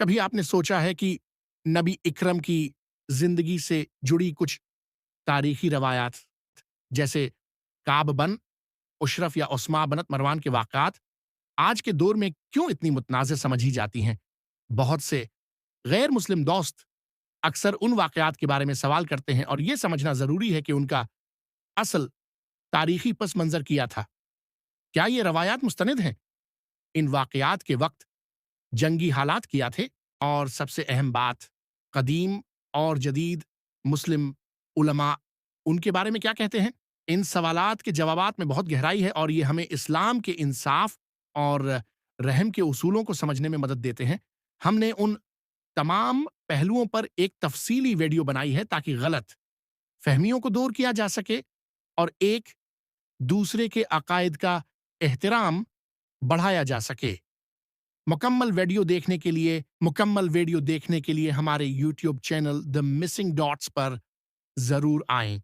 कभी आपने सोचा है कि नबी इकरम की जिंदगी से जुड़ी कुछ तारीखी रवायात जैसे काब बन उशरफ या उस्मा बनत मरवान के वाक़ात आज के दौर में क्यों इतनी मुतनाज़ समझी जाती हैं? बहुत से गैर मुस्लिम दोस्त अक्सर उन वाक़यात के बारे में सवाल करते हैं और ये समझना ज़रूरी है कि उनका असल तारीखी पस मंज़र किया था। क्या ये रवायात मुस्तनिद हैं? इन वाक़यात के वक़्त जंगी हालात क्या थे? और सबसे अहम बात, कदीम और जदीद मुस्लिम उलमा उनके बारे में क्या कहते हैं? इन सवालात के जवाबात में बहुत गहराई है और ये हमें इस्लाम के इंसाफ और रहम के उसूलों को समझने में मदद देते हैं। हमने उन तमाम पहलुओं पर एक तफसीली वीडियो बनाई है ताकि गलत फहमियों को दूर किया जा सके और एक दूसरे के अकायद का एहतराम बढ़ाया जा सके। मुकम्मल वीडियो देखने के लिए हमारे YouTube channel the missing dots पर जरूर आएं।